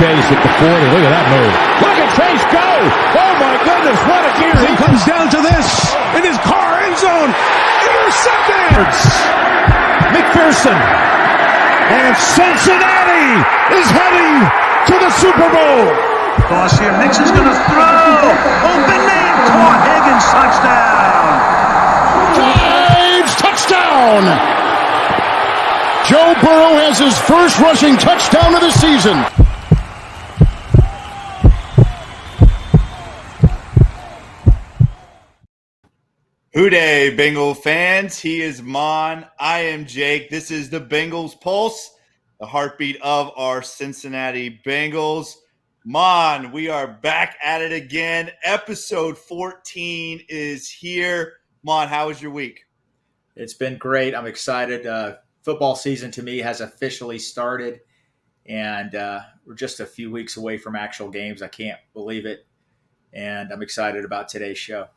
Chase at the 40. Look at that move. Look at Chase go. Oh, my goodness. What a gear. He comes down to this in his car end zone. Intercepted. McPherson. And Cincinnati is heading to the Super Bowl. Toss here. Mix is going to throw. Open man. Caught. Higgins. Touchdown. Drives. Touchdown. Joe Burrow has his first rushing touchdown of the season. Hooday, Bengal fans. He is Maan. I am Jake. This is the Bengals Pulse, the heartbeat of our Cincinnati Bengals. Maan, we are back at it again. Episode 14 is here. Maan, how was your week? It's been great. I'm excited. Football season to me has officially started, and we're just a few weeks away from actual games. I can't believe it, and I'm excited about today's show.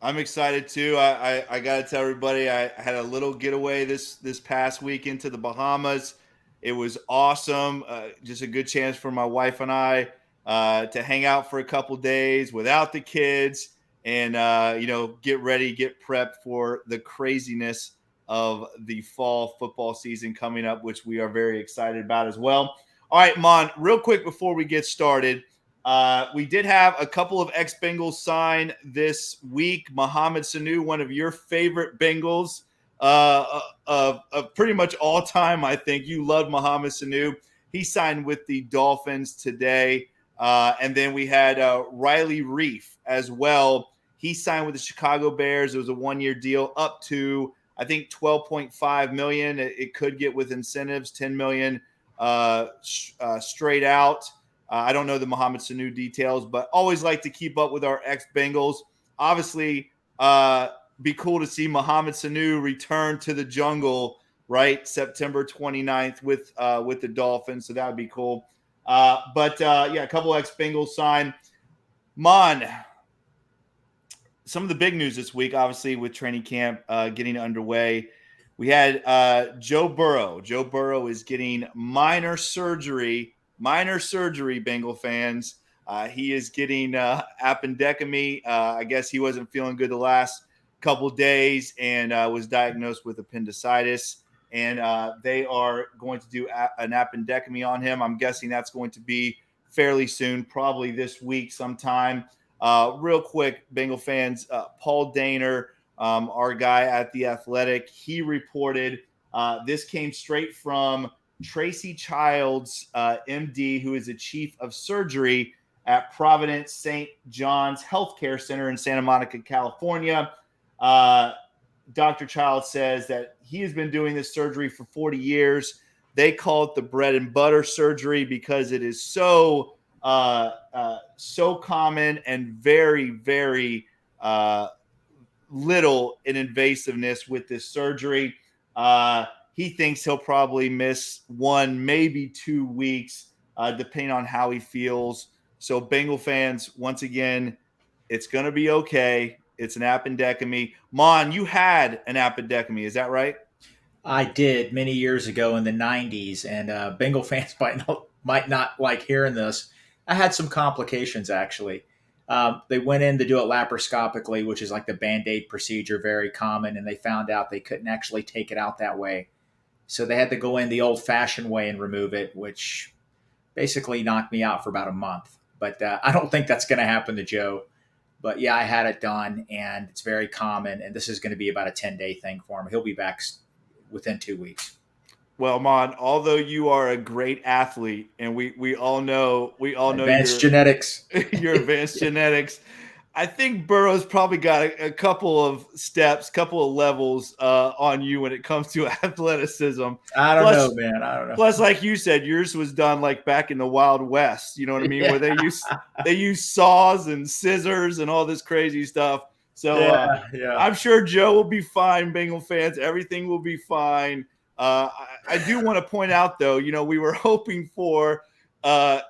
I'm excited too. I got to tell everybody I had a little getaway this past week into the Bahamas. It was awesome. Just a good chance for my wife and I to hang out for a couple days without the kids and get ready, get prepped for the craziness of the fall football season coming up, which we are very excited about as well. All right, Maan, real quick before we get started, we did have a couple of ex-Bengals sign this week. Mohamed Sanu, one of your favorite Bengals of pretty much all time, I think. You love Mohamed Sanu. He signed with the Dolphins today. And then we had Riley Reif as well. He signed with the Chicago Bears. It was a one-year deal up to, I think, $12.5 million. It could get with incentives, $10 million straight out. I don't know the Mohamed Sanu details, but always like to keep up with our ex-Bengals. Obviously, be cool to see Mohamed Sanu return to the jungle, right? September 29th with the Dolphins, so that would be cool. But a couple ex-Bengals signed. Maan, some of the big news this week, obviously, with training camp getting underway. We had Joe Burrow. Joe Burrow is getting minor surgery, Bengal fans. He is getting appendectomy. I guess he wasn't feeling good the last couple days and was diagnosed with appendicitis. And they are going to do an appendectomy on him. I'm guessing that's going to be fairly soon, probably this week sometime. Real quick, Bengal fans, Paul Daner, our guy at The Athletic, he reported this came straight from Tracy Childs, MD, who is the chief of surgery at Providence St. John's Healthcare Center in Santa Monica, California. Dr. Childs says that he has been doing this surgery for 40 years. They call it the bread and butter surgery because it is so common and very, very little in invasiveness with this surgery. He thinks he'll probably miss 1, maybe 2 weeks, depending on how he feels. So Bengal fans, once again, it's going to be okay. It's an appendectomy. Maan, you had an appendectomy. Is that right? I did many years ago in the 90s, and Bengal fans might not like hearing this. I had some complications, actually. They went in to do it laparoscopically, which is like the Band-Aid procedure, very common, and they found out they couldn't actually take it out that way. So they had to go in the old-fashioned way and remove it, which basically knocked me out for about a month. But I don't think that's going to happen to Joe. But, yeah, I had it done, and it's very common, and this is going to be about a 10-day thing for him. He'll be back within 2 weeks. Well, Maan, although you are a great athlete, and we all know advanced genetics. Your advanced genetics. I think Burrow's probably got a couple of steps, couple of levels on you when it comes to athleticism. I don't know, man. I don't know. Plus, like you said, yours was done like back in the Wild West. You know what I mean? Yeah. Where they use saws and scissors and all this crazy stuff. So yeah. I'm sure Joe will be fine, Bengal fans. Everything will be fine. I do want to point out, though, we were hoping for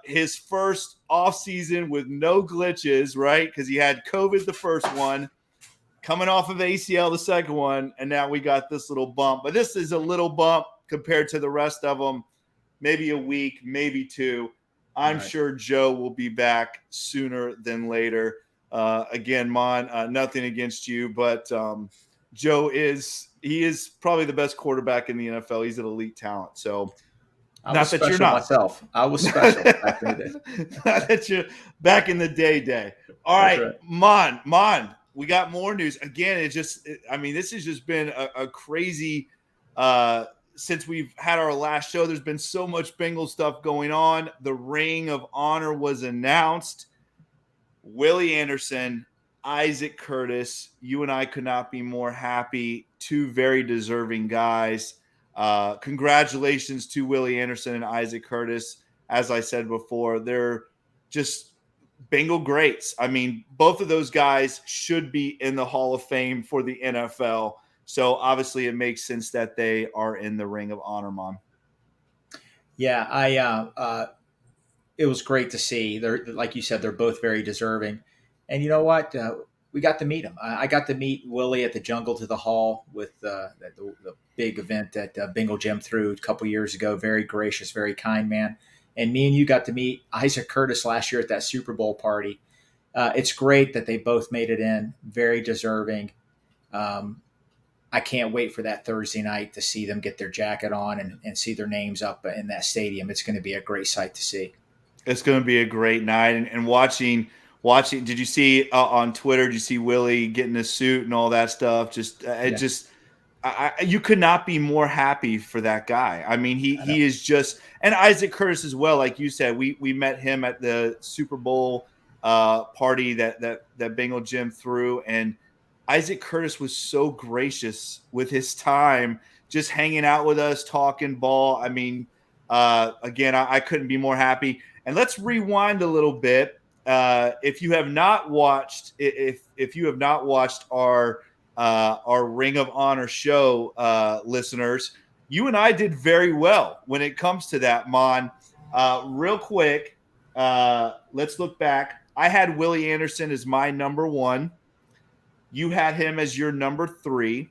his first offseason with no glitches, right? Because he had COVID the first one, coming off of ACL the second one, and now we got this little bump. But this is a little bump compared to the rest of them, maybe a week, maybe 2. I'm Right. sure Joe will be back sooner than later. Again, Mon, nothing against you, but Joe is probably the best quarterback in the NFL. He's an elite talent. So I was not that you're special not. myself. I was special back in the day. Not that you're back in the day. All That's right, right. Mon, we got more news. Again, this has just been a crazy since we've had our last show. There's been so much Bengals stuff going on. The Ring of Honor was announced. Willie Anderson, Isaac Curtis, you and I could not be more happy. Two very deserving guys. Congratulations to Willie Anderson and Isaac Curtis. As I said before, they're just Bengal greats. I mean, both of those guys should be in the Hall of Fame for the NFL. So obviously it makes sense that they are in the Ring of Honor, Mom. Yeah, it was great to see. They're, like you said, they're both very deserving. And you know what? We got to meet them. I got to meet Willie at the Jungle to the Hall with the big event that Bengal Jim threw a couple years ago. Very gracious, very kind man. And me and you got to meet Isaac Curtis last year at that Super Bowl party. It's great that they both made it in. Very deserving. I can't wait for that Thursday night to see them get their jacket on and see their names up in that stadium. It's going to be a great sight to see. It's going to be a great night. And watching, did you see on Twitter, did you see Willie getting a suit and all that stuff? You could not be more happy for that guy. I mean, he is just, and Isaac Curtis as well. Like you said, we met him at the Super Bowl party that Bengal Jim threw. And Isaac Curtis was so gracious with his time, just hanging out with us, talking ball. I mean, again, I couldn't be more happy. And let's rewind a little bit. If you have not watched, our Ring of Honor show, listeners, you and I did very well when it comes to that, Mon. Real quick, let's look back. I had Willie Anderson as my number 1. You had him as your number 3.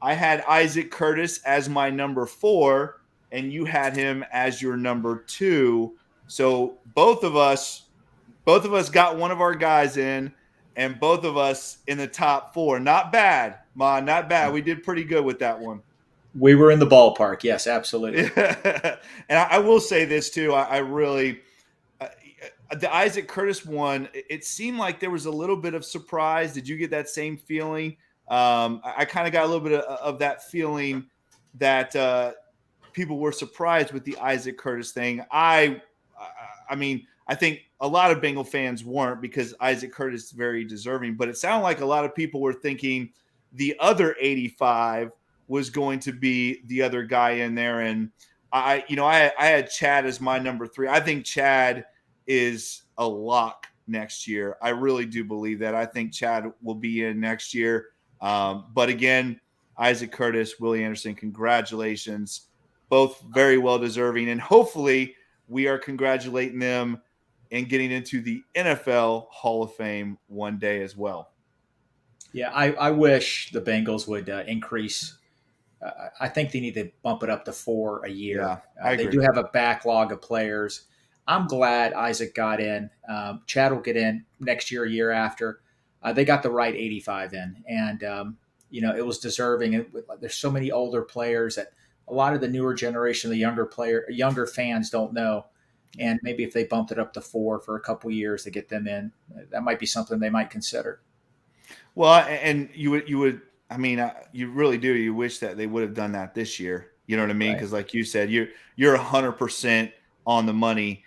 I had Isaac Curtis as my number 4, and you had him as your number 2. So both of us got one of our guys in, and both of us in the top 4. Not bad, Mon, not bad. We did pretty good with that one. We were in the ballpark. Yes, absolutely. And I will say this too. I really the Isaac Curtis one, it seemed like there was a little bit of surprise. Did you get that same feeling? I kind of got a little bit of that feeling that people were surprised with the Isaac Curtis thing. I mean, I think a lot of Bengal fans weren't, because Isaac Curtis is very deserving, but it sounded like a lot of people were thinking the other 85 was going to be the other guy in there. And I had Chad as my number 3. I think Chad is a lock next year. I really do believe that. I think Chad will be in next year. But again, Isaac Curtis, Willie Anderson, congratulations. Both very well deserving. And hopefully we are congratulating them and getting into the NFL Hall of Fame one day as well. Yeah, I wish the Bengals would increase. I think they need to bump it up to 4 a year. Yeah, I agree. They do have a backlog of players. I'm glad Isaac got in. Chad will get in next year, a year after. They got the right 85 in, and it was deserving. There's so many older players that a lot of the newer generation, the younger fans don't know. And maybe if they bumped it up to 4 for a couple years to get them in, that might be something they might consider. Well, and you would. I mean, you really do. You wish that they would have done that this year. You know what I mean? Because, like you said, you're 100% on the money.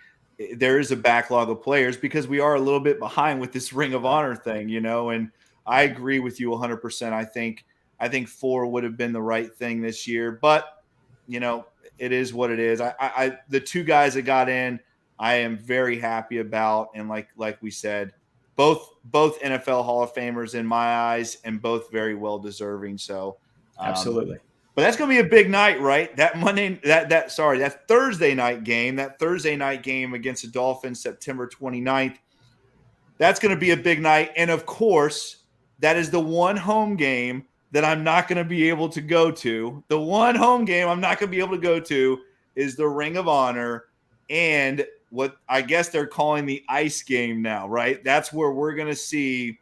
There is a backlog of players because we are a little bit behind with this Ring of Honor thing, and I agree with you 100%. I think 4 would have been the right thing this year, but it is what it is. The 2 guys that got in, I am very happy about, and like we said, both NFL Hall of Famers in my eyes, and both very well deserving. So absolutely. But that's going to be a big night, right? That Thursday night game against the Dolphins, September 29th. That's going to be a big night. And of course, that is the one home game that I'm not going to be able to go to. The one home game I'm not going to be able to go to is the Ring of Honor. And what I guess they're calling the ice game now, right? That's where we're going to see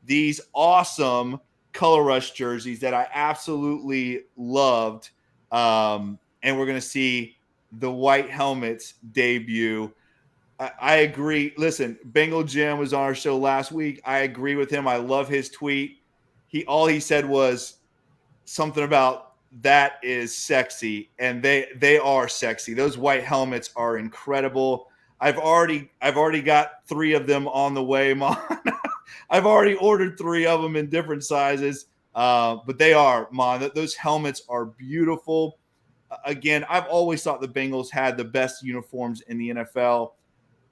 these awesome color rush jerseys that I absolutely loved. And we're going to see the white helmets debut. I agree. Listen, Bengal Jim was on our show last week. I agree with him. I love his tweet. All he said was something about that is sexy, and they are sexy. Those white helmets are incredible. I've already got 3 of them on the way, Mom. I've already ordered 3 of them in different sizes. But they are, Mom. Those helmets are beautiful. Again, I've always thought the Bengals had the best uniforms in the NFL.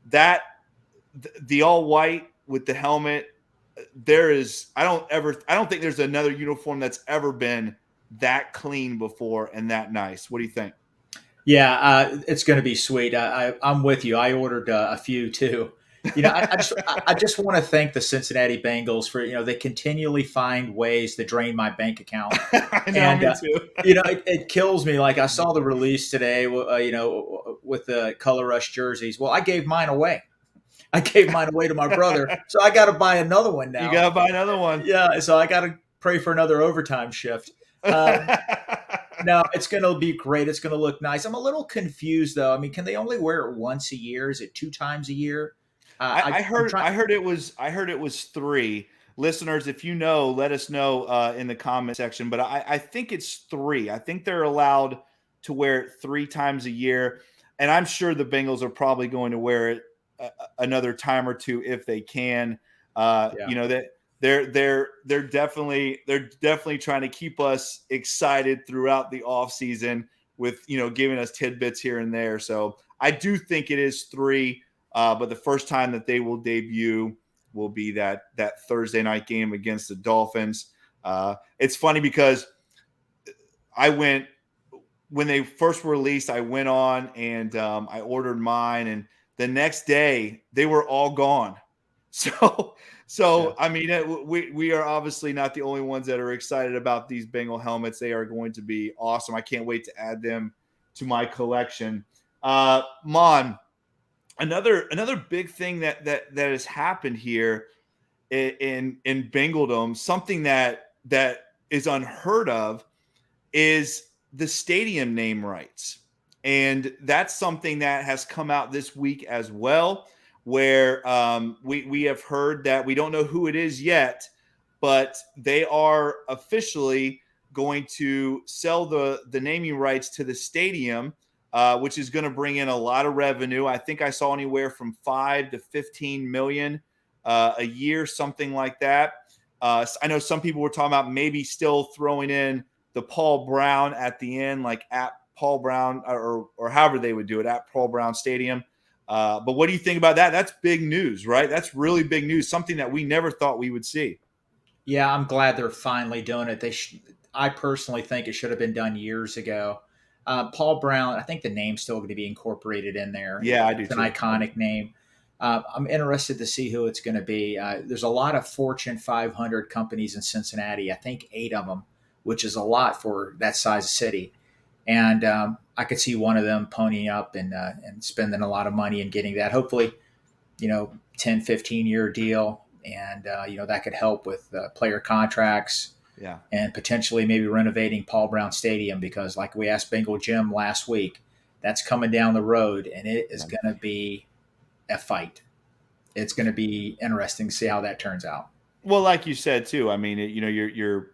The all white with the helmet, I don't think there's another uniform that's ever been that clean before and that nice. What do you think? Yeah, it's going to be sweet. I'm with you. I ordered a few too. I just want to thank the Cincinnati Bengals for they continually find ways to drain my bank account. I know, And me too. it kills me. Like I saw the release today, with the color rush jerseys. Well, I gave mine away. To my brother, so I got to buy another one now. You got to buy another one. Yeah, so I got to pray for another overtime shift. No, it's going to be great. It's going to look nice. I'm a little confused though. I mean, can they only wear it once a year? Is it 2 times a year? I heard it was 3. Listeners, if you know, let us know in the comment section. But I think it's 3. I think they're allowed to wear it 3 times a year, and I'm sure the Bengals are probably going to wear it another time or 2 if they can. That they're definitely trying to keep us excited throughout the off season with giving us tidbits here and there. So I do think it is 3. But the first time that they will debut will be that Thursday night game against the Dolphins. It's funny because when they first were released, I went on and I ordered mine, and the next day they were all gone. So yeah. I mean, we are obviously not the only ones that are excited about these Bengal helmets. They are going to be awesome. I can't wait to add them to my collection. Mon, another big thing that has happened here in Bengaldom, something that is unheard of, is the stadium name rights. And that's something that has come out this week as well, where we have heard that we don't know who it is yet, but they are officially going to sell the naming rights to the stadium, which is going to bring in a lot of revenue. I think I saw anywhere from 5 to 15 million a year, something like that. I know some people were talking about maybe still throwing in the Paul Brown at the end, like at Paul Brown or however they would do it at Paul Brown Stadium. But what do you think about that? That's big news, right? That's really big news, something that we never thought we would see. Yeah, I'm glad they're finally doing it. I personally think it should have been done years ago. Paul Brown, I think the name's still going to be incorporated in there. Yeah, I do. It's an iconic name. I'm interested to see who it's going to be. There's a lot of Fortune 500 companies in Cincinnati. I think 8 of them, which is a lot for that size city. And I could see one of them ponying up and spending a lot of money and getting that. Hopefully, 10, 15-year deal. And, that could help with player contracts. Yeah. And potentially maybe renovating Paul Brown Stadium, because like we asked Bengal Jim last week, that's coming down the road, and it is going to be a fight. It's going to be interesting to see how that turns out. Well, like you said too, I mean, you're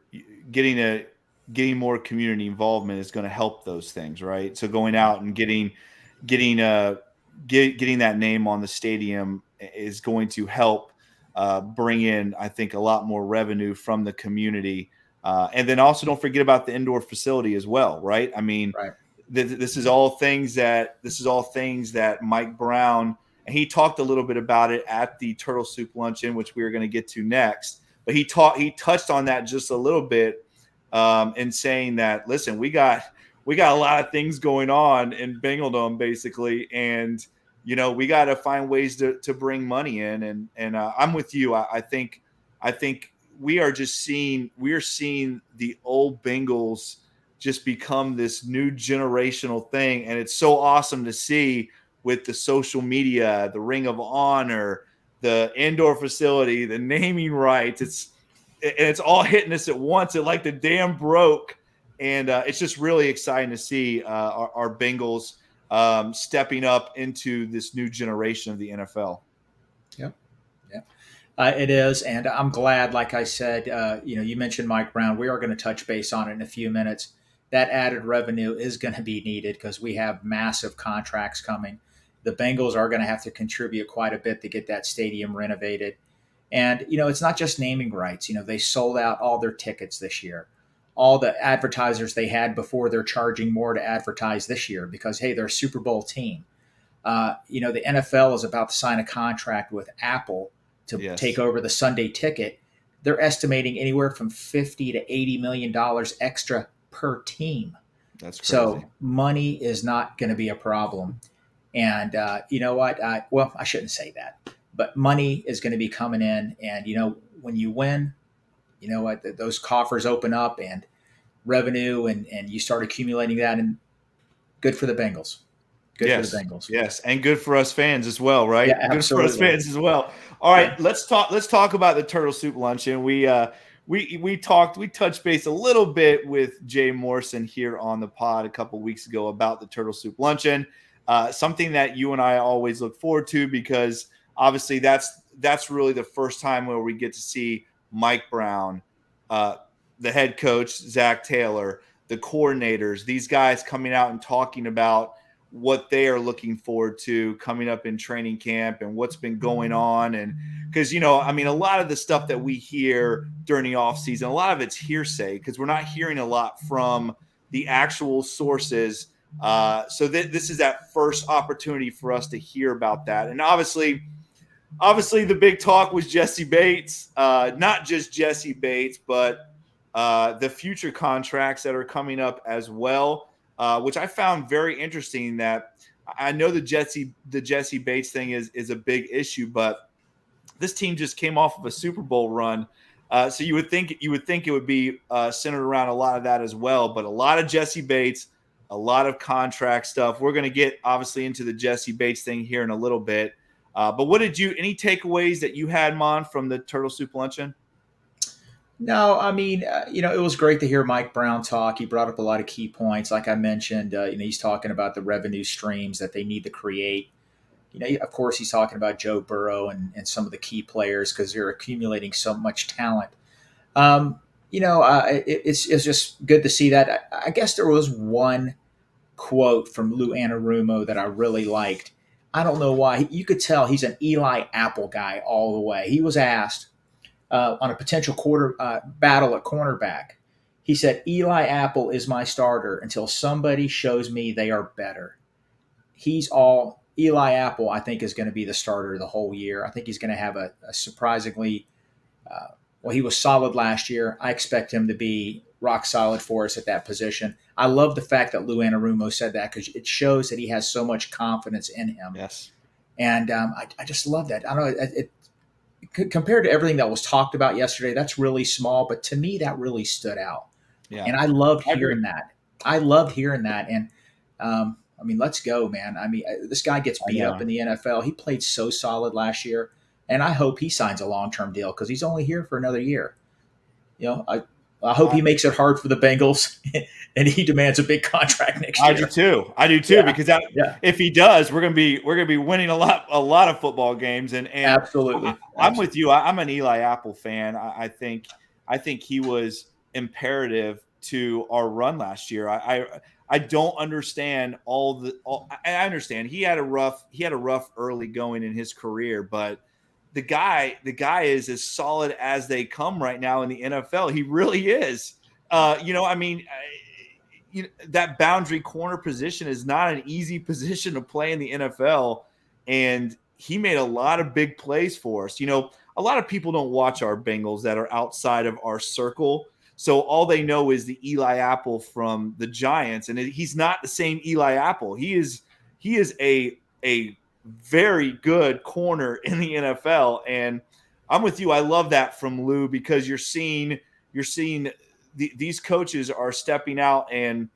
getting more community involvement is going to help those things, right? So going out and getting that name on the stadium is going to help bring in, I think, a lot more revenue from the community. And then also don't forget about the indoor facility as well, right? I mean, right. This is all things that Mike Brown, and he talked a little bit about it at the Turtle Soup Luncheon, which we are going to get to next. But he touched on that just a little bit, in saying that, listen, we got a lot of things going on in Bengaldom, basically, and we got to find ways to bring money in. And I'm with you. I think we're seeing the old Bengals just become this new generational thing, and it's so awesome to see with the social media, the Ring of Honor, the indoor facility, the naming rights. It's all hitting us at once. It like the dam broke. And it's just really exciting to see our Bengals stepping up into this new generation of the NFL. Yep. Yep. It is. And I'm glad, like I said, you mentioned Mike Brown. We are going to touch base on it in a few minutes. That added revenue is going to be needed because we have massive contracts coming. The Bengals are going to have to contribute quite a bit to get that stadium renovated. And, it's not just naming rights. They sold out all their tickets this year. All the advertisers they had before, they're charging more to advertise this year because, hey, they're a Super Bowl team. The NFL is about to sign a contract with Apple to take over the Sunday ticket. They're estimating anywhere from $50 to $80 million extra per team. That's crazy. So money is not going to be a problem. And you know what? I shouldn't say that. But money is going to be coming in. And, when you win, you know what? Those coffers open up and revenue and you start accumulating that. And good for the Bengals. Good for the Bengals. Yes, and good for us fans as well, right? Yeah, good absolutely. for us fans as well. All right, let's talk about the Turtle Soup Luncheon. We touched base a little bit with Jay Morrison here on the pod a couple weeks ago about the Turtle Soup Luncheon. Something that you and I always look forward to because obviously that's really the first time where we get to see Mike Brown, the head coach, Zach Taylor, the coordinators, these guys coming out and talking about what they are looking forward to coming up in training camp and what's been going on. And because, a lot of the stuff that we hear during the offseason, a lot of it's hearsay because we're not hearing a lot from the actual sources. So this is that first opportunity for us to hear about that. And obviously the big talk was Jesse Bates, not just Jesse Bates, but the future contracts that are coming up as well. Which I found very interesting. That I know the Jesse Bates thing is a big issue, but this team just came off of a Super Bowl run, so you would think it would be centered around a lot of that as well. But a lot of Jesse Bates, a lot of contract stuff. We're going to get obviously into the Jesse Bates thing here in a little bit. But any takeaways that you had, Mon, from the Turtle Soup Luncheon? No, it was great to hear Mike Brown talk. He brought up a lot of key points. Like I mentioned, he's talking about the revenue streams that they need to create. Of course, he's talking about Joe Burrow and some of the key players because they're accumulating so much talent. It's just good to see that. I guess there was one quote from Lou Anarumo that I really liked. I don't know why. You could tell he's an Eli Apple guy all the way. He was asked, on a potential battle at cornerback. He said, Eli Apple is my starter until somebody shows me they are better. Eli Apple, I think, is going to be the starter the whole year. I think he's going to have a surprisingly, he was solid last year. I expect him to be rock solid for us at that position. I love the fact that Lou Anarumo said that because it shows that he has so much confidence in him. Yes. And I just love that. I don't know, compared to everything that was talked about yesterday, that's really small, but to me, that really stood out. Yeah. And I loved hearing that. And let's go, man. This guy gets beat up in the NFL. He played so solid last year, and I hope he signs a long-term deal because he's only here for another year. I hope he makes it hard for the Bengals and he demands a big contract next year. I do too, because if he does, we're gonna be winning a lot of football games. And absolutely, I'm with you. I'm an Eli Apple fan. I think he was imperative to our run last year. I don't understand I understand he had a rough early going in his career, but the guy is as solid as they come right now in the NFL. He really is. That boundary corner position is not an easy position to play in the NFL, and he made a lot of big plays for us. A lot of people don't watch our Bengals that are outside of our circle, so all they know is the Eli Apple from the Giants, and he's not the same Eli Apple. He is a very good corner in the NFL, and I'm with you. I love that from Lou because you're seeing these coaches are stepping out and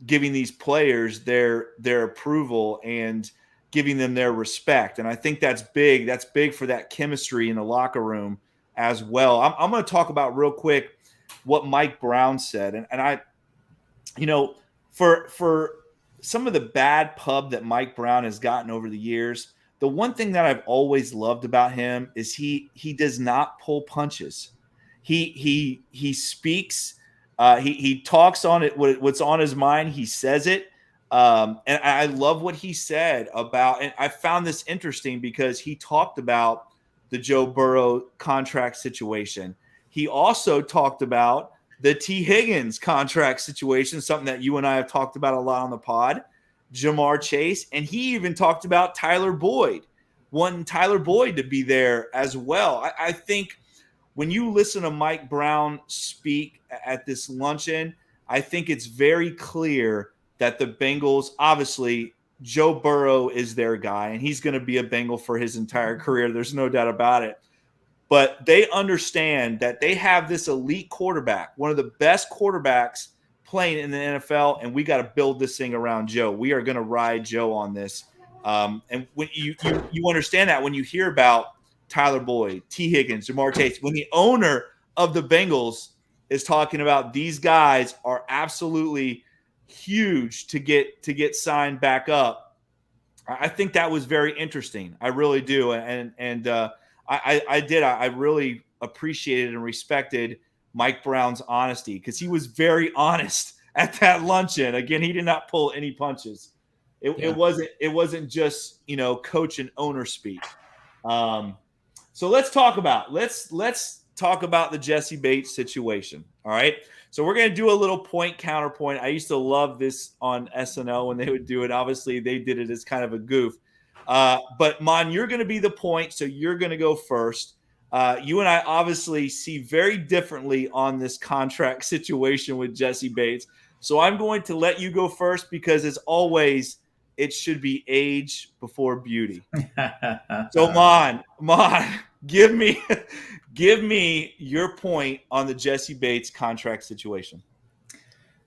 giving these players their approval and giving them their respect. And I think that's big. That's big for that chemistry in the locker room as well. I'm going to talk about real quick what Mike Brown said. And I, for some of the bad pub that Mike Brown has gotten over the years, the one thing that I've always loved about him is he does not pull punches. He speaks. He talks on it. What's on his mind, he says it. And I love what he said about. And I found this interesting because he talked about the Joe Burrow contract situation. He also talked about the T. Higgins contract situation, something that you and I have talked about a lot on the pod. Jamar Chase, and he even talked about Tyler Boyd, wanting Tyler Boyd to be there as well. I think when you listen to Mike Brown speak at this luncheon, I think it's very clear that the Bengals, obviously, Joe Burrow is their guy, and he's going to be a Bengal for his entire career. There's no doubt about it. But they understand that they have this elite quarterback, one of the best quarterbacks playing in the NFL, and we got to build this thing around Joe. We are going to ride Joe on this. And when you understand that when you hear about Tyler Boyd, T. Higgins, Jamar Chase, when the owner of the Bengals is talking about these guys are absolutely huge to get signed back up, I think that was very interesting. I really do. I really appreciated and respected Mike Brown's honesty because he was very honest at that luncheon. Again, he did not pull any punches. It wasn't just coach and owner speak. So let's talk about the Jesse Bates situation. All right. So we're going to do a little point counterpoint. I used to love this on SNL when they would do it. Obviously, they did it as kind of a goof. But Maan, you're going to be the point, so you're going to go first. You and I obviously see very differently on this contract situation with Jesse Bates. So I'm going to let you go first because, as always, it should be age before beauty. So Maan, give me your point on the Jesse Bates contract situation.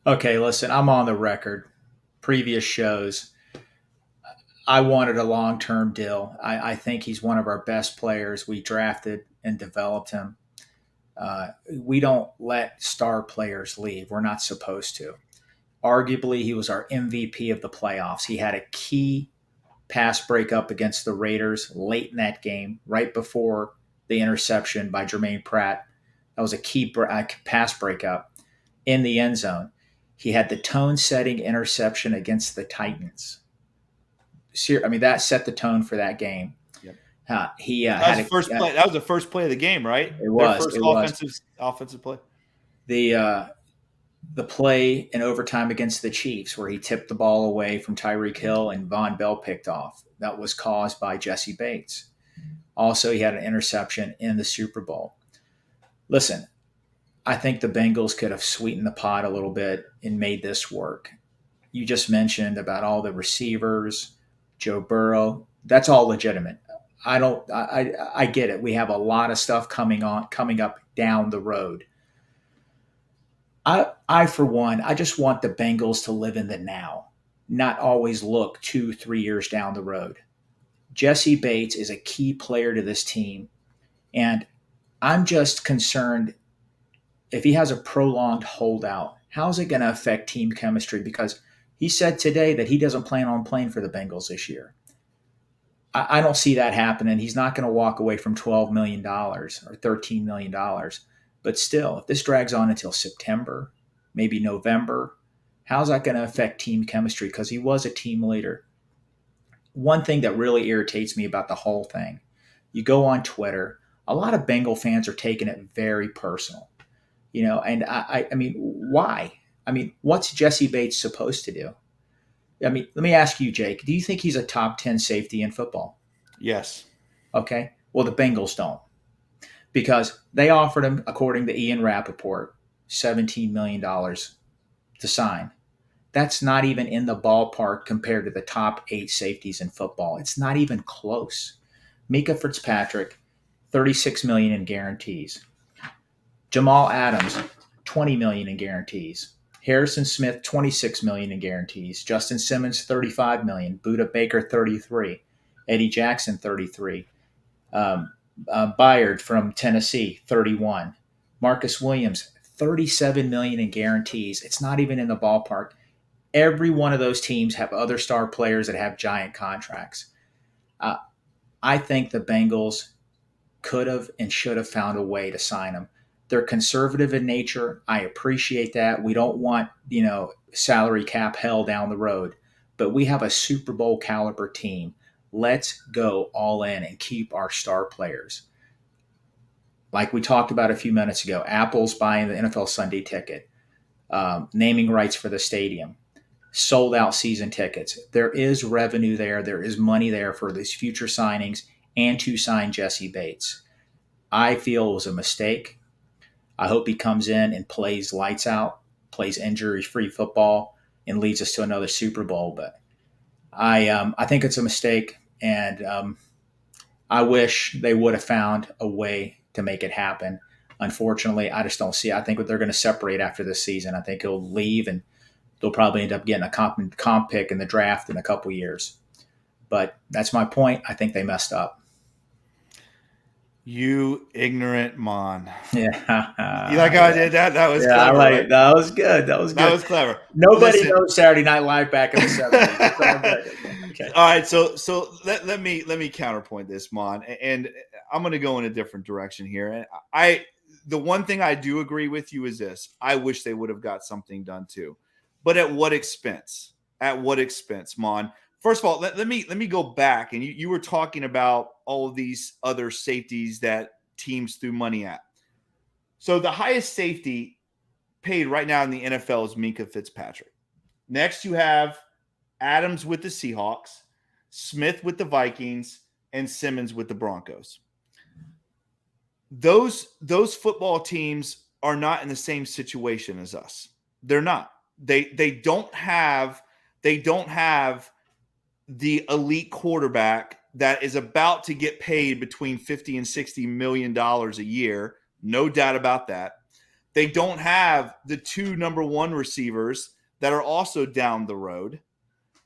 Okay, listen, I'm on the record. Previous shows, I wanted a long-term deal. I think he's one of our best players. We drafted and developed him. We don't let star players leave. We're not supposed to. Arguably, he was our MVP of the playoffs. He had a key pass breakup against the Raiders late in that game, right before the interception by Jermaine Pratt. That was a key pass breakup in the end zone. He had the tone-setting interception against the Titans. That set the tone for that game. Yep. That was the first play of the game, right? It was. Offensive play. The play in overtime against the Chiefs where he tipped the ball away from Tyreek Hill and Von Bell picked off. That was caused by Jesse Bates. Also, he had an interception in the Super Bowl. Listen, I think the Bengals could have sweetened the pot a little bit and made this work. You just mentioned about all the receivers, Joe Burrow. That's all legitimate. I get it. We have a lot of stuff coming up down the road. I for one, I just want the Bengals to live in the now, not always look 2-3 years down the road. Jesse Bates is a key player to this team, and I'm just concerned if he has a prolonged holdout, how's it going to affect team chemistry? Because he said today that he doesn't plan on playing for the Bengals this year. I don't see that happening. He's not going to walk away from $12 million or $13 million. But still, if this drags on until September, maybe November, how's that going to affect team chemistry? Because he was a team leader. One thing that really irritates me about the whole thing, you go on Twitter, a lot of Bengal fans are taking it very personal. And I mean, why? I mean, what's Jesse Bates supposed to do? I mean, let me ask you, Jake, do you think he's a top 10 safety in football? Yes. Okay. Well, the Bengals don't. Because they offered him, according to Ian Rappaport, $17 million to sign. That's not even in the ballpark compared to the top 8 safeties in football. It's not even close. Mika Fitzpatrick, $36 million in guarantees. Jamal Adams, $20 million in guarantees. Harrison Smith, $26 million in guarantees. Justin Simmons, $35 million. Buda Baker, $33. Eddie Jackson, $33. Byard from Tennessee, $31. Marcus Williams, $37 million in guarantees. It's not even in the ballpark. Every one of those teams have other star players that have giant contracts. I think the Bengals could have and should have found a way to sign them. They're conservative in nature. I appreciate that. We don't want, salary cap hell down the road, but we have a Super Bowl caliber team. Let's go all in and keep our star players. Like we talked about a few minutes ago, Apple's buying the NFL Sunday ticket, naming rights for the stadium, sold out season tickets. There is revenue there. There is money there for these future signings and to sign Jesse Bates. I feel it was a mistake. I hope he comes in and plays lights out, plays injury-free football, and leads us to another Super Bowl. But I think it's a mistake, and I wish they would have found a way to make it happen. Unfortunately, I just don't see it. I think they're going to separate after this season. I think he'll leave, and they'll probably end up getting a comp pick in the draft in a couple years. But that's my point. I think they messed up. You ignorant Maan. Yeah. You like how I did that? That was clever. I like right? it. That was good. That was clever. Nobody knows Saturday Night Live back in the 70s. It's all good. Okay. All right, so let me counterpoint this, Maan, and I'm going to go in a different direction here. And the one thing I do agree with you is this: I wish they would have got something done too, but at what expense? At what expense, Maan? First of all, let me go back, and you were talking about all of these other safeties that teams threw money at. So the highest safety paid right now in the NFL is Minkah Fitzpatrick. Next, you have Adams with the Seahawks, Smith with the Vikings, and Simmons with the Broncos. Those football teams are not in the same situation as us. They're not. They don't have the elite quarterback that is about to get paid between $50 and $60 million a year. No doubt about that. They don't have the two number one receivers that are also down the road.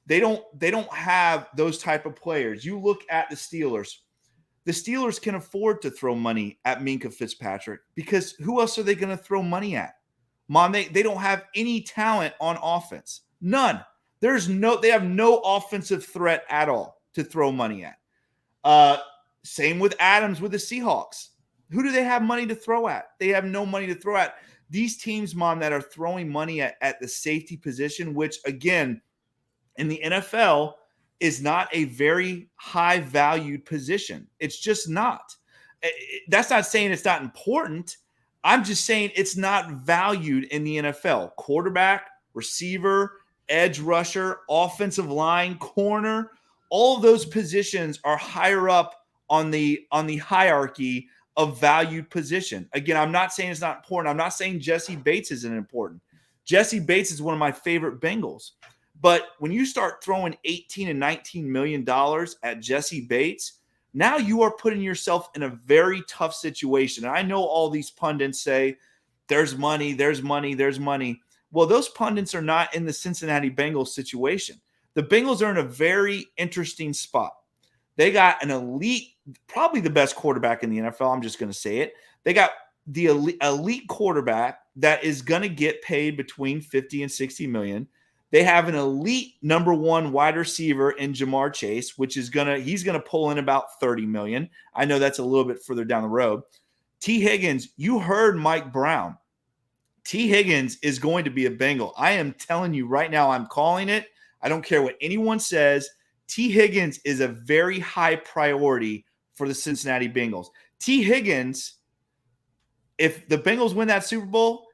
They don't have those type of players. You look at the Steelers. The Steelers can afford to throw money at Minkah Fitzpatrick because who else are they going to throw money at? Mom, they don't have any talent on offense. None. They have no offensive threat at all to throw money at. Same with Adams with the Seahawks. Who do they have money to throw at? They have no money to throw at. These teams, Mom, that are throwing money at the safety position, which again, in the NFL is not a very high valued position. It's just not. That's not saying it's not important. I'm just saying it's not valued in the NFL. Quarterback, receiver, edge rusher, offensive line, corner, all of those positions are higher up on the hierarchy of valued position. Again, I'm not saying it's not important. I'm not saying Jesse Bates isn't important. Jesse Bates is one of my favorite Bengals. But when you start throwing $18 and $19 million at Jesse Bates, now you are putting yourself in a very tough situation. And I know all these pundits say, there's money, there's money, there's money. Well, those pundits are not in the Cincinnati Bengals situation. The Bengals are in a very interesting spot. They got an elite, probably the best quarterback in the NFL. I'm just going to say it. They got the elite quarterback that is going to get paid between 50 and 60 million. They have an elite number one wide receiver in Jamar Chase, which is he's going to pull in about 30 million. I know that's a little bit further down the road. T. Higgins, you heard Mike Brown. T. Higgins is going to be a Bengal. I am telling you right now, I'm calling it. I don't care what anyone says. T. Higgins is a very high priority for the Cincinnati Bengals. T. Higgins, if the Bengals win that Super Bowl,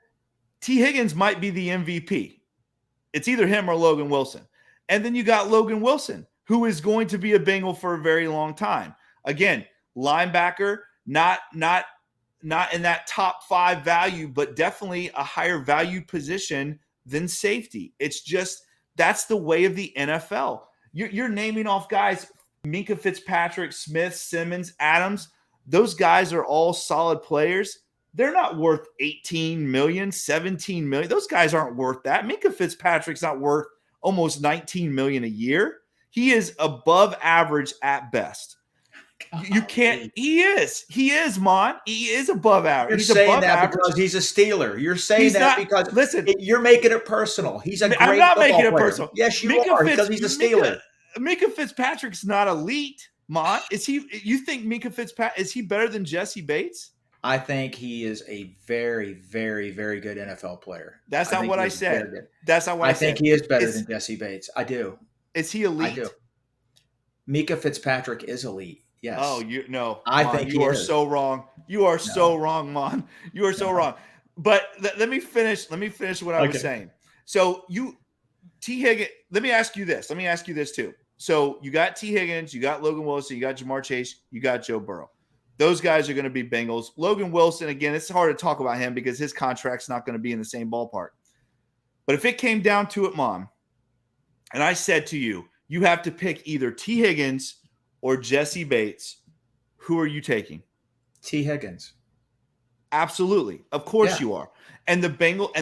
T. Higgins might be the MVP. It's either him or Logan Wilson. And then you got Logan Wilson, who is going to be a Bengal for a very long time. Again, linebacker, not in that top 5 value, but definitely a higher value position than safety. It's just that's the way of the NFL. You're naming off guys, Minkah Fitzpatrick, Smith, Simmons, Adams. Those guys are all solid players. they're not worth 18 million, 17 million. Those guys aren't worth that. Minka Fitzpatrick's not worth almost 19 million a year. He is above average at best. You can't. He is, Mon. He is above average. You're He's saying above that average. because he's a Steeler. You're saying He's that not, because listen, you're making it personal. He's a great I'm not making it player. personal. Yes, you are, because he's a Steeler. Minka Fitzpatrick's not elite, Mon. Is he? You think Minka Fitzpatrick is he better than Jesse Bates? I think he is a very, very, very good NFL player. That's not what I said. That's not what I said. think he is better than Jesse Bates. I do. Is he elite? I do. Minka Fitzpatrick is elite. Yes. Oh, no. I Mon, think you are so wrong. You are so wrong, Mon. You are so wrong. But let me finish. Let me finish what I was saying. So T. Higgins. Let me ask you this. Let me ask you this too. So you got T. Higgins, you got Logan Wilson, you got Jamar Chase, you got Joe Burrow. Those guys are going to be Bengals. Logan Wilson, again, it's hard to talk about him because his contract's not going to be in the same ballpark. But if it came down to it, Mom, and I said to you, you have to pick either T. Higgins or Jesse Bates, who are you taking? T. Higgins. Absolutely. Of course you are. And the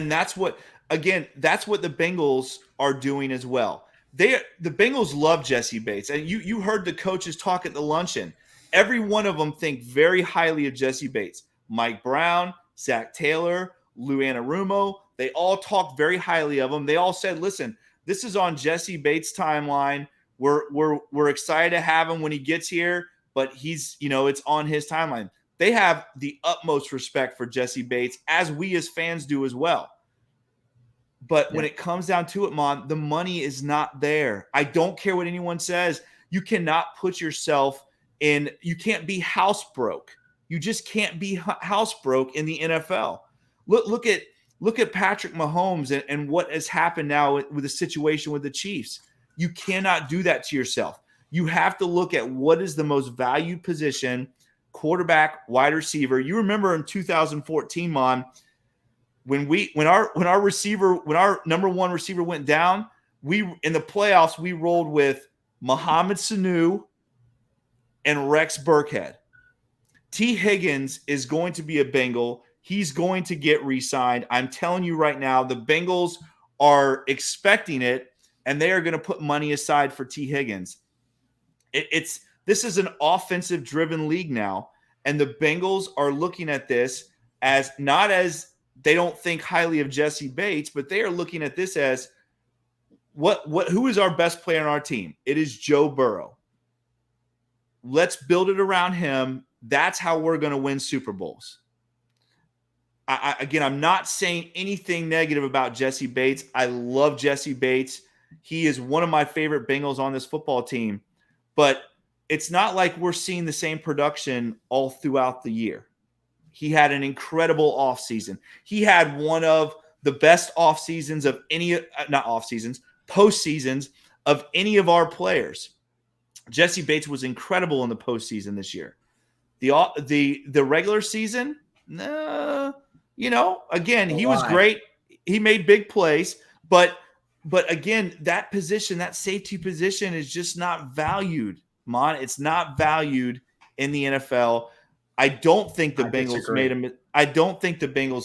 that's what the Bengals are doing as well. The Bengals love Jesse Bates. And you heard the coaches talk at the luncheon. Every one of them think very highly of Jesse Bates. Mike Brown, Zach Taylor, Lou Anarumo, they all talk very highly of him. They all said, listen, this is on Jesse Bates' timeline. We're excited to have him when he gets here, but he's, it's on his timeline. They have the utmost respect for Jesse Bates, as we as fans do as well. But when it comes down to it, Mon, the money is not there. I don't care what anyone says. You cannot put yourself you can't be house broke. You just can't be house broke in the NFL. Look at Patrick Mahomes and what has happened now with the situation with the Chiefs. You cannot do that to yourself. You have to look at what is the most valued position, quarterback, wide receiver. You remember in 2014, Mon, when our number one receiver went down, in the playoffs we rolled with Mohamed Sanu and Rex Burkhead. T. Higgins is going to be a Bengal. He's going to get re-signed. I'm telling you right now, the Bengals are expecting it, and they are going to put money aside for T. Higgins. This is an offensive-driven league now, and the Bengals are looking at this as not as they don't think highly of Jesse Bates, but they are looking at this as who is our best player on our team? It is Joe Burrow. Let's build it around him. That's how we're going to win Super Bowls. I'm not saying anything negative about Jesse Bates. I love Jesse Bates. He is one of my favorite Bengals on this football team. But it's not like we're seeing the same production all throughout the year. He had an incredible offseason. He had one of the best postseasons of any of our players. Jesse Bates was incredible in the postseason this year. The regular season, again, he was great. He made big plays, but again, that position, that safety position, is just not valued, Mon. It's not valued in the NFL. I don't think the Bengals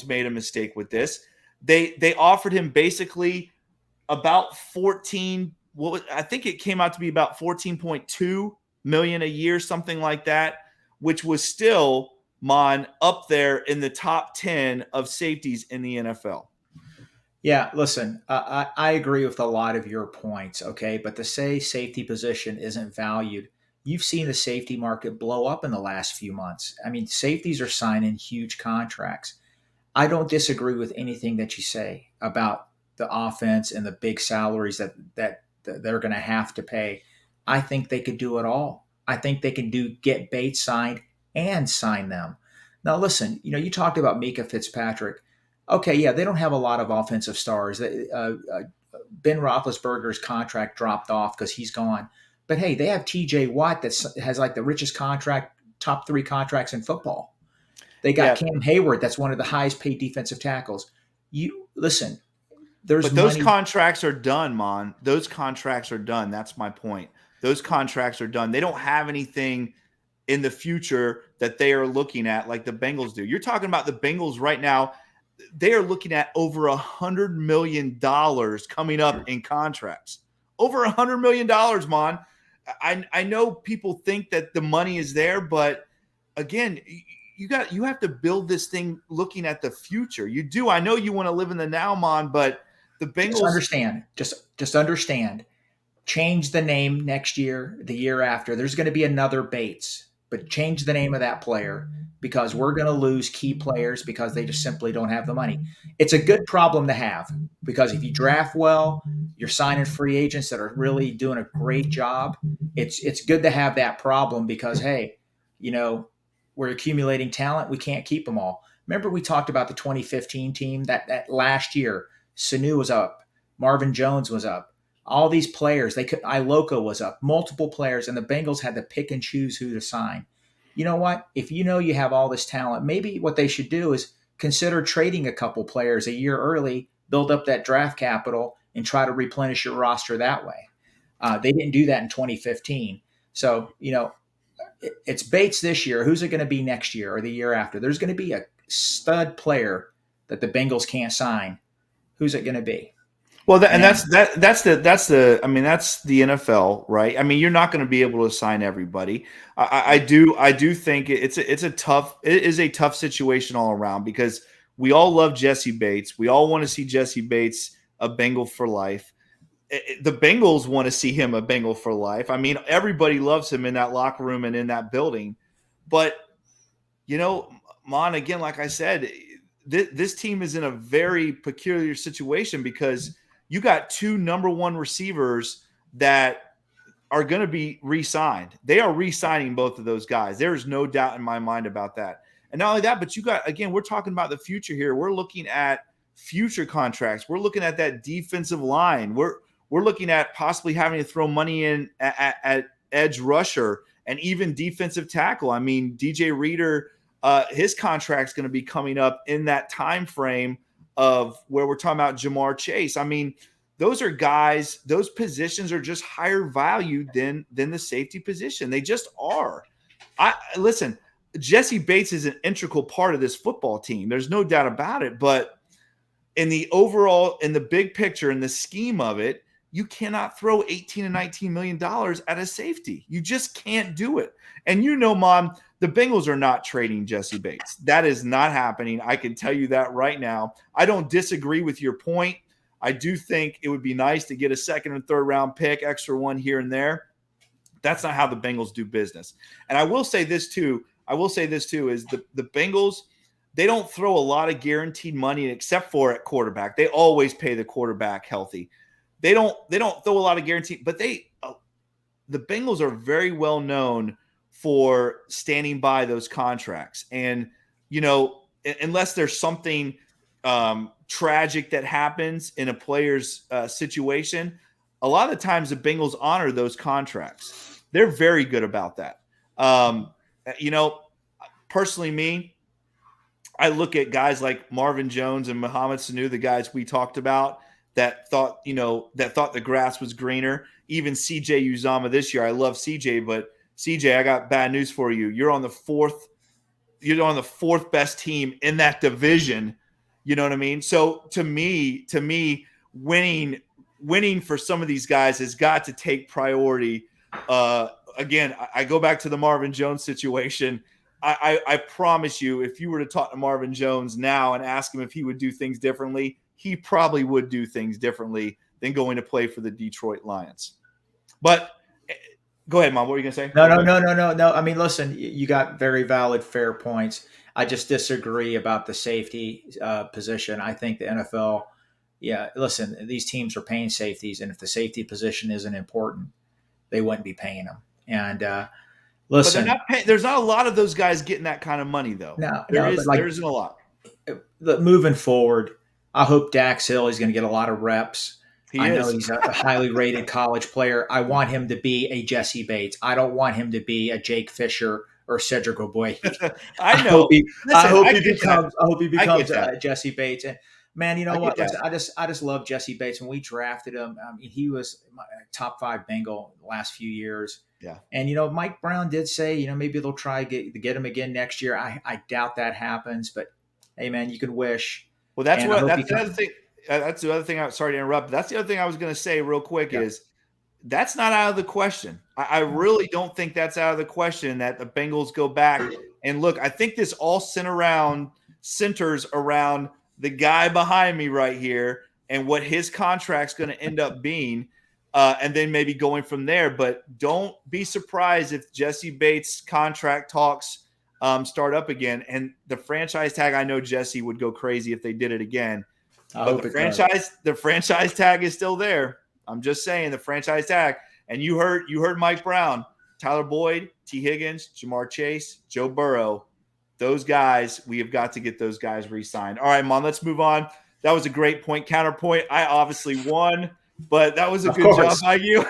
made a mistake with this. They offered him basically about 14. I think it came out to be about 14.2 million a year, something like that, which was still, Mon, up there in the top 10 of safeties in the NFL. Yeah, listen, I agree with a lot of your points, okay? But to say safety position isn't valued, you've seen the safety market blow up in the last few months. I mean, safeties are signing huge contracts. I don't disagree with anything that you say about the offense and the big salaries that they're going to have to pay. I think they could do it all. I think they can get Bates signed and sign them. Now, listen, you talked about Minka Fitzpatrick. Okay, yeah, they don't have a lot of offensive stars. Ben Roethlisberger's contract dropped off because he's gone. But hey, they have T.J. Watt that has like the richest contract, top 3 contracts in football. They got Cam Hayward, that's one of the highest paid defensive tackles. Listen. But those contracts are done, Mon. Those contracts are done. That's my point. Those contracts are done. They don't have anything in the future that they are looking at like the Bengals do. You're talking about the Bengals right now. They are looking at over $100 million coming up in contracts. Over $100 million, Mon. I know people think that the money is there, but again, you have to build this thing looking at the future. You do. I know you want to live in the now, Mon, but the Bengals just understand. Change the name next year, the year after. There's going to be another Bates, but change the name of that player because we're going to lose key players because they just simply don't have the money. It's a good problem to have because if you draft well, you're signing free agents that are really doing a great job. It's good to have that problem because, hey, we're accumulating talent. We can't keep them all. Remember we talked about the 2015 team that last year, Sanu was up, Marvin Jones was up. All these players, Iloka was up, multiple players, and the Bengals had to pick and choose who to sign. You know what? If you have all this talent, maybe what they should do is consider trading a couple players a year early, build up that draft capital, and try to replenish your roster that way. They didn't do that in 2015. So, it's Bates this year. Who's it going to be next year or the year after? There's going to be a stud player that the Bengals can't sign. Who's it going to be? Well, that's the NFL, right? I mean, you're not going to be able to sign everybody. I do think it is a tough situation all around because we all love Jesse Bates. We all want to see Jesse Bates a Bengal for life. The Bengals want to see him a Bengal for life. I mean, everybody loves him in that locker room and in that building. But Mon, again, like I said, this team is in a very peculiar situation because you got two number one receivers that are going to be re-signed. They are re-signing both of those guys. There's no doubt in my mind about that. And not only that, but we're talking about the future here. We're looking at future contracts. We're looking at that defensive line. We're looking at possibly having to throw money in at edge rusher and even defensive tackle. I mean, DJ Reader, his contract's going to be coming up in that time frame of where we're talking about Jamar Chase. I mean, those are guys, those positions are just higher value than the safety position. They just are. Listen, Jesse Bates is an integral part of this football team. There's no doubt about it. But in the big picture, in the scheme of it, you cannot throw $18 and $19 million at a safety. You just can't do it. And Mom, the Bengals are not trading Jesse Bates. That is not happening. I can tell you that right now. I don't disagree with your point. I do think it would be nice to get a second and third round pick, extra one here and there. That's not how the Bengals do business. And I will say this too is the Bengals, they don't throw a lot of guaranteed money except for at quarterback. They always pay the quarterback healthy. They don't throw a lot of guaranteed, but the Bengals are very well known for standing by those contracts. And, unless there's something tragic that happens in a player's situation, a lot of the times the Bengals honor those contracts. They're very good about that. Personally, me, I look at guys like Marvin Jones and Mohamed Sanu, the guys we talked about, that thought the grass was greener. Even CJ Uzama this year. I love CJ, but CJ, I got bad news for you. You're on the fourth best team in that division. You know what I mean? So to me, winning for some of these guys has got to take priority. Again, I go back to the Marvin Jones situation. I promise you, if you were to talk to Marvin Jones now and ask him if he would do things differently, he probably would do things differently than going to play for the Detroit Lions. But go ahead, Mom. What were you going to say? No. I mean, listen, you got very valid, fair points. I just disagree about the safety position. I think the NFL, listen, these teams are paying safeties, and if the safety position isn't important, they wouldn't be paying them. And listen, there's not a lot of those guys getting that kind of money, though. There isn't a lot. Moving forward, I hope Dax Hill is going to get a lot of reps. I know he's a highly rated college player. I want him to be a Jesse Bates. I don't want him to be a Jake Fisher or Cedric Ogbuehi. I know. I hope he becomes Jesse Bates. And man, you know what? Listen, I just love Jesse Bates. When we drafted him, he was my top 5 Bengal the last few years. Yeah. And, Mike Brown did say, maybe they'll try get him again next year. I doubt that happens, but hey, man, you can wish. Well, And I hope that's the other thing. That's the other thing. I'm sorry to interrupt. But that's the other thing I was going to say real quick is that's not out of the question. I really don't think that's out of the question that the Bengals go back and look. I think this all centers around the guy behind me right here and what his contract's going to end up being, and then maybe going from there. But don't be surprised if Jesse Bates' contract talks start up again. And the franchise tag, I know Jesse would go crazy if they did it again. But the franchise tag is still there. I'm just saying the franchise tag. And you heard Mike Brown, Tyler Boyd, T. Higgins, Jamar Chase, Joe Burrow. Those guys, we have got to get those guys re-signed. All right, Mon, let's move on. That was a great point. Counterpoint. I obviously won, but that was a good job by you.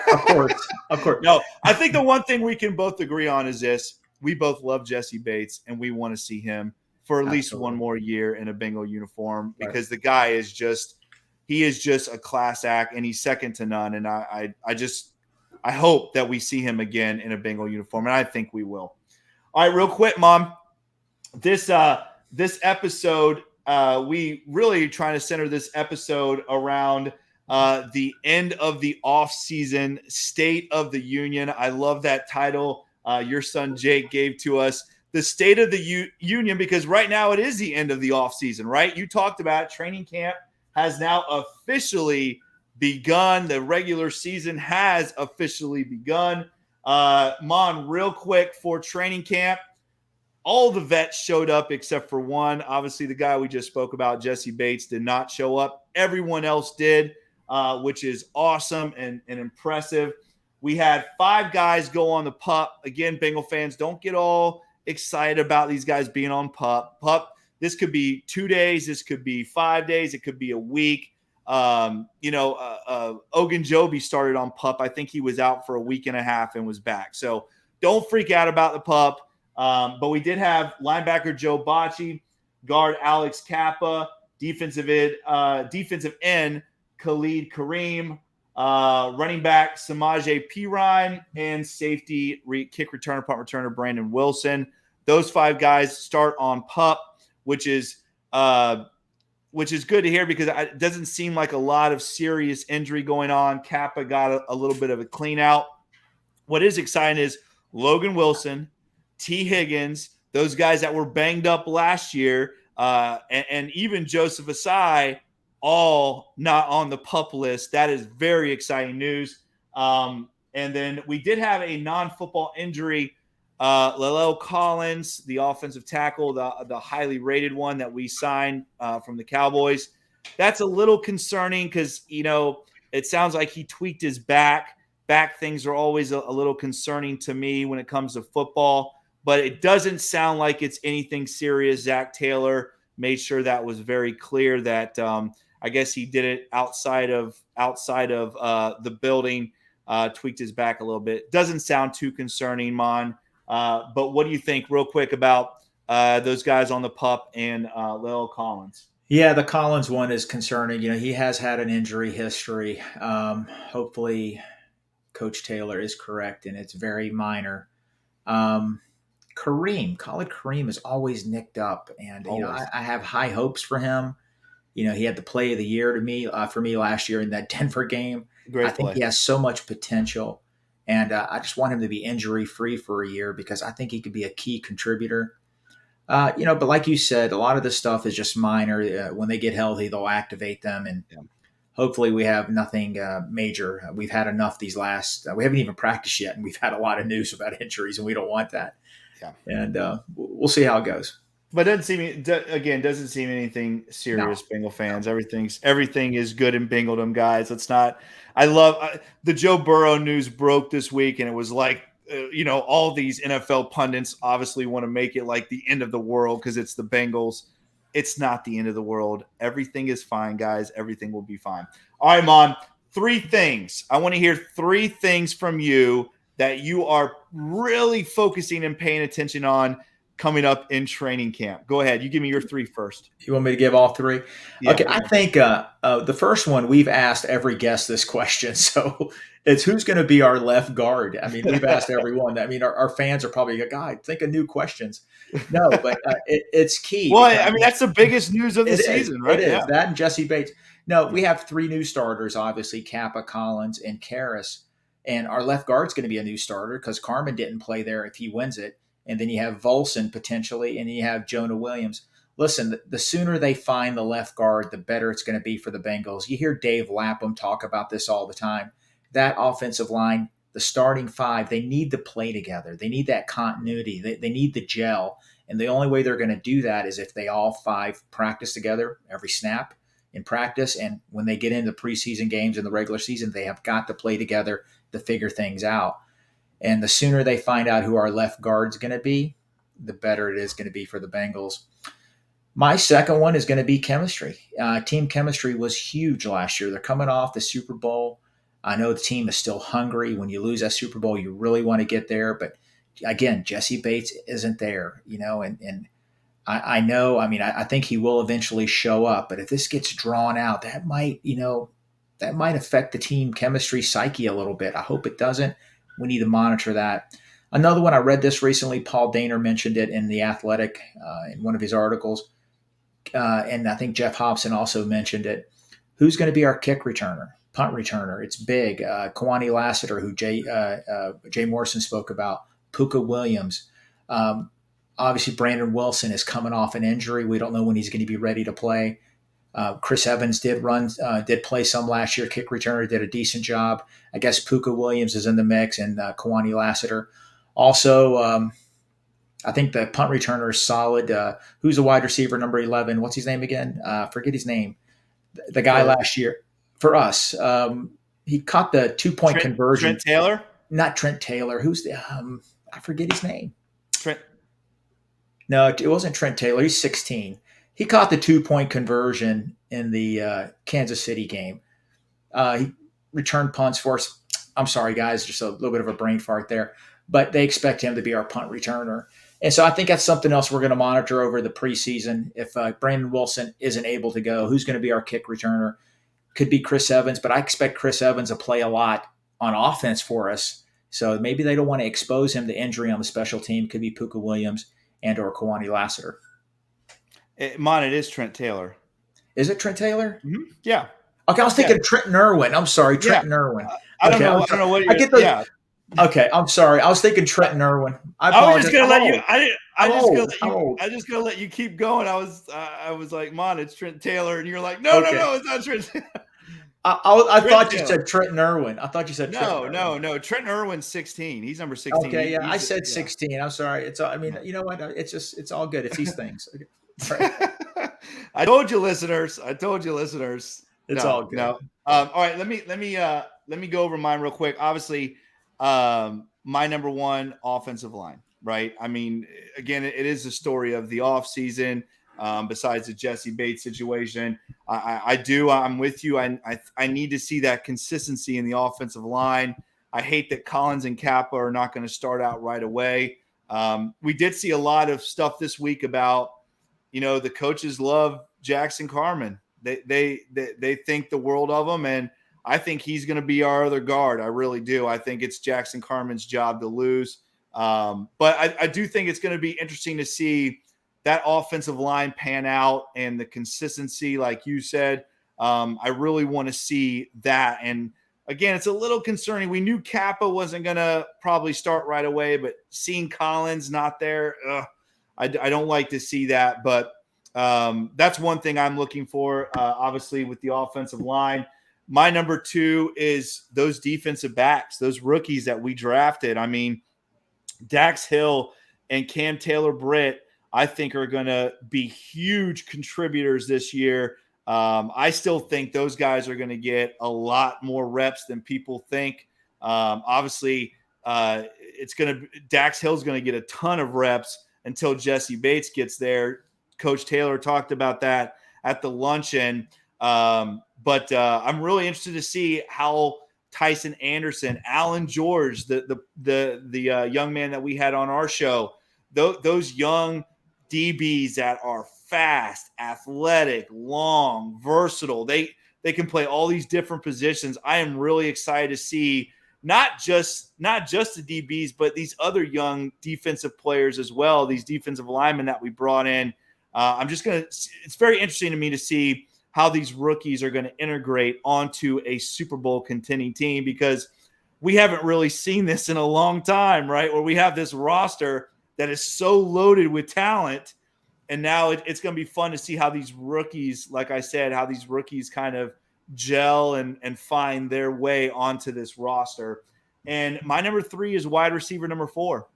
Of course. No, I think the one thing we can both agree on is this. We both love Jesse Bates, and we want to see him for at least one more year in a Bengal uniform because the guy is just a class act, and he's second to none. And I hope that we see him again in a Bengal uniform, and I think we will. All right, real quick, Mom. This episode, we really trying to center this episode around the end of the off-season, State of the Union. I love that title your son Jake gave to us. The State of the Union, because right now it is the end of the off-season, right? You talked about training camp has now officially begun. The regular season has officially begun. Mon, real quick for training camp, all the vets showed up except for one. Obviously, the guy we just spoke about, Jesse Bates, did not show up. Everyone else did, which is awesome and impressive. We had 5 guys go on the PUP. Again, Bengal fans, don't get all excited about these guys being on PUP. PUP, this could be 2 days. This could be 5 days. It could be a week. Ogunjobi started on PUP. I think he was out for a week and a half and was back. So don't freak out about the PUP. But we did have linebacker Joe Bocci, guard Alex Kappa, defensive end Khalid Kareem, running back Samaje Perine, and safety kick returner, punt returner Brandon Wilson. Those 5 guys start on PUP, which is good to hear because it doesn't seem like a lot of serious injury going on. Kappa got a little bit of a clean out. What is exciting is Logan Wilson, T. Higgins, those guys that were banged up last year, and even Joseph Asai, all not on the PUP list. That is very exciting news. And then we did have a non-football injury. La'el Collins, the offensive tackle, the highly rated one that we signed from the Cowboys. That's a little concerning because, it sounds like he tweaked his back. Back things are always a little concerning to me when it comes to football. But it doesn't sound like it's anything serious. Zach Taylor made sure that was very clear that I guess he did it outside of the building, tweaked his back a little bit. Doesn't sound too concerning, Mon. But what do you think real quick about those guys on the PUP and La'el Collins? Yeah, the Collins one is concerning. He has had an injury history. Hopefully Coach Taylor is correct and it's very minor. Khalid Kareem is always nicked up, and I have high hopes for him. He had the play of the year for me last year in that Denver game. I think he has so much potential, and I just want him to be injury free for a year because I think he could be a key contributor. But like you said, a lot of this stuff is just minor. When they get healthy, they'll activate them, and hopefully we have nothing major. We've had enough these last. We haven't even practiced yet, and we've had a lot of news about injuries, and we don't want that. And we'll see how it goes. But doesn't seem anything serious, no. Bengal fans. Everything is good in Bengaldom, guys. Let's not. I love the Joe Burrow news broke this week, and it was like all these NFL pundits obviously want to make it like the end of the world because it's the Bengals. It's not the end of the world. Everything is fine, guys. Everything will be fine. All right, Mon. 3 things. I want to hear 3 things from you that you are really focusing and paying attention on coming up in training camp? Go ahead. You give me your 3 first. You want me to give all 3? Yeah. Okay, I think the first one, we've asked every guest this question. So it's who's going to be our left guard? I mean, we've asked everyone. I mean, our fans are probably like, God, think of new questions. No, but it's key. Well, I mean, that's the biggest news of the It season, is. right? It is. Yeah. That and Jesse Bates. No, we have 3 new starters, obviously, Kappa, Collins, and Karras. And our left guard's going to be a new starter because Carmen didn't play there if he wins it. And then you have Volson potentially, and then you have Jonah Williams. Listen, the sooner they find the left guard, the better it's going to be for the Bengals. You hear Dave Lapham talk about this all the time. That offensive line, the starting 5, they need to play together. They need that continuity. They need the gel. And the only way they're going to do that is if they all 5 practice together every snap in practice. And when they get into preseason games in the regular season, they have got to play together to figure things out. And the sooner they find out who our left guard's going to be, the better it is going to be for the Bengals. My second one is going to be chemistry. Team chemistry was huge last year. They're coming off the Super Bowl. I know the team is still hungry. When you lose that Super Bowl, you really want to get there. But again, Jesse Bates isn't there, and I know, I think he will eventually show up. But if this gets drawn out, that might affect the team chemistry psyche a little bit. I hope it doesn't. We need to monitor that. Another one, I read this recently. Paul Daner mentioned it in The Athletic in one of his articles. And I think Jeff Hobson also mentioned it. Who's going to be our kick returner, punt returner? It's big. Kwani Lassiter, who Jay Morrison spoke about. Puka Williams. Obviously, Brandon Wilson is coming off an injury. We don't know when he's going to be ready to play. Chris Evans did play some last year. Kick returner, did a decent job. I guess Puka Williams is in the mix, and Kwani Lassiter. Also, I think the punt returner is solid. Who's a wide receiver, number 11? What's his name again? Forget his name. The guy last year for us. He caught the 2-point conversion. Trent Taylor? Not Trent Taylor. Who's the? I forget his name. Trent. No, it wasn't Trent Taylor. He's 16. He caught the 2-point conversion in the Kansas City game. He returned punts for us. I'm sorry, guys, just a little bit of a brain fart there. But they expect him to be our punt returner. And so I think that's something else we're going to monitor over the preseason. If Brandon Wilson isn't able to go, who's going to be our kick returner? Could be Chris Evans, but I expect Chris Evans to play a lot on offense for us. So maybe they don't want to expose him to injury on the special team. Could be Puka Williams and or Kwani Lassiter. Maan, it is Trent Taylor. Is it Trent Taylor? Mm-hmm. Yeah. Okay, I was thinking Trenton Irwin. I'm sorry, Trenton Irwin. I don't know what I get those. Yeah. Okay, I'm sorry. I was thinking Trenton Irwin. I was just gonna let you. I just gonna let you keep going. I was like, "Mon, it's Trent Taylor," and you're like, "No, it's not Trent." I thought you said Trenton Irwin. I thought you said no. Trenton Irwin's 16. He's number 16. Okay, I said 16. I'm sorry. It's. I mean, you know what? It's all good. It's these things. Okay. Right. I told you, listeners. It's all good. No. All right. Let me go over mine real quick. Obviously. My number 1 offensive line, right? I mean, again, it is the story of the offseason, besides the Jesse Bates situation. I'm with you. I need to see that consistency in the offensive line. I hate that Collins and Kappa are not going to start out right away. We did see a lot of stuff this week about, the coaches love Jackson Carman. They think the world of him, and I think he's going to be our other guard. I really do. I think it's Jackson Carman's job to lose. But I do think it's going to be interesting to see that offensive line pan out and the consistency, like you said. I really want to see that. And again, it's a little concerning. We knew Kappa wasn't going to probably start right away, but seeing Collins not there, I don't like to see that. But that's one thing I'm looking for, obviously, with the offensive line. My number 2 is those defensive backs, those rookies that we drafted. I mean, Dax Hill and Cam Taylor-Britt, I think, are going to be huge contributors this year. I still think those guys are going to get a lot more reps than people think. Obviously, Dax Hill's going to get a ton of reps until Jesse Bates gets there. Coach Taylor talked about that at the luncheon. But I'm really interested to see how Tyson Anderson, Alan George, the young man that we had on our show, those young DBs that are fast, athletic, long, versatile. They can play all these different positions. I am really excited to see not just the DBs, but these other young defensive players as well, these defensive linemen that we brought in. It's very interesting to me to see how these rookies are going to integrate onto a Super Bowl contending team, because we haven't really seen this in a long time, right? Where we have this roster that is so loaded with talent. And now it's going to be fun to see how these rookies, like I said, how these rookies kind of gel and find their way onto this roster. And my number 3 is wide receiver number 4.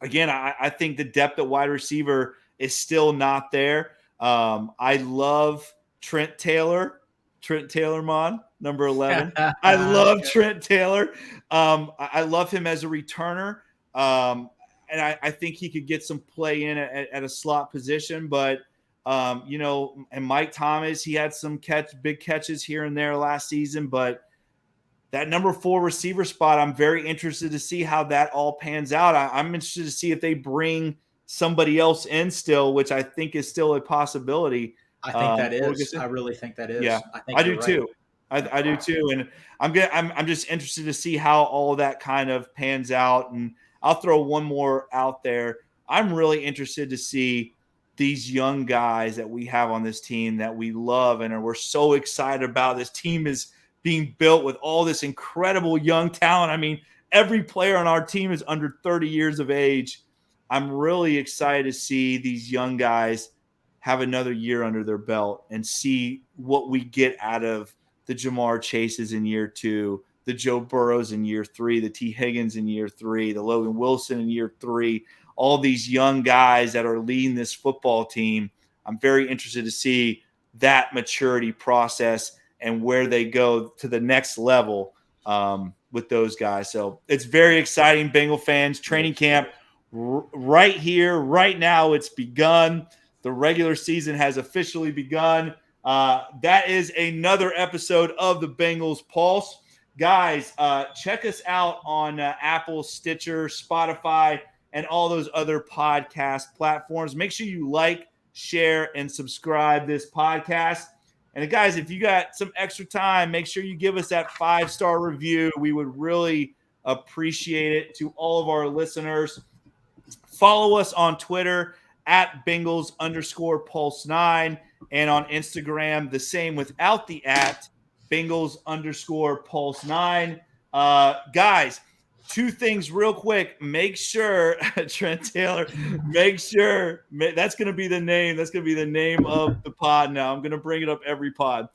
Again, I think the depth at wide receiver is still not there. I love Trent Taylor, Maan, number 11. I love Trent Taylor. I love him as a returner. And I think he could get some play in at a slot position. But, and Mike Thomas, he had some big catches here and there last season. But that number 4 receiver spot, I'm very interested to see how that all pans out. I'm interested to see if they bring somebody else in still, which I think is still a possibility. I think that is. I really think that is. Yeah, I do too. I do too. And I'm just interested to see how all that kind of pans out. And I'll throw one more out there. I'm really interested to see these young guys that we have on this team that we love and we're so excited about. This team is being built with all this incredible young talent. I mean, every player on our team is under 30 years of age. I'm really excited to see these young guys have another year under their belt and see what we get out of the Jamar Chases in year 2, the Joe Burrows in year 3, the T. Higgins in year 3, the Logan Wilson in year 3, all these young guys that are leading this football team. I'm very interested to see that maturity process and where they go to the next level with those guys. So it's very exciting, Bengal fans. Training camp right here, right now, it's begun. The regular season has officially begun. That is another episode of the Bengals Pulse. Guys, check us out on Apple, Stitcher, Spotify, and all those other podcast platforms. Make sure you like, share, and subscribe this podcast. And guys, if you got some extra time, make sure you give us that 5-star review. We would really appreciate it. To all of our listeners, follow us on Twitter at Bengals_Pulse9, and on Instagram, the same without the at, Bengals_Pulse9. Guys, 2 things real quick. Make sure, Trent Taylor, that's going to be the name. That's going to be the name of the pod now. I'm going to bring it up every pod.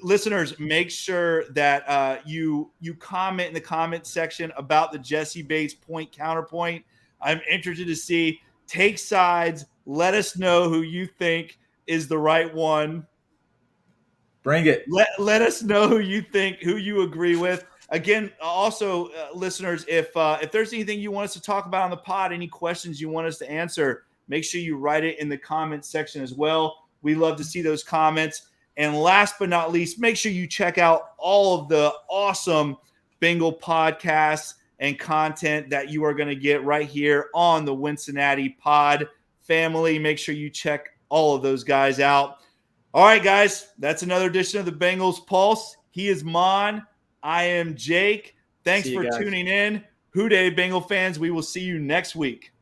Listeners, make sure that you comment in the comment section about the Jesse Bates point counterpoint. I'm interested to see. Take sides. Let us know who you think is the right one. Bring it. Let us know who you agree with. Again, also, listeners, if there's anything you want us to talk about on the pod, any questions you want us to answer, make sure you write it in the comments section as well. We love to see those comments. And last but not least, make sure you check out all of the awesome Bengal podcasts and content that you are going to get right here on the Wincinnati Pod family. Make sure you check all of those guys out. All right, guys, that's another edition of the Bengals Pulse. He is Maan. I am Jake. Thanks for tuning in. Hoo day, Bengal fans. We will see you next week.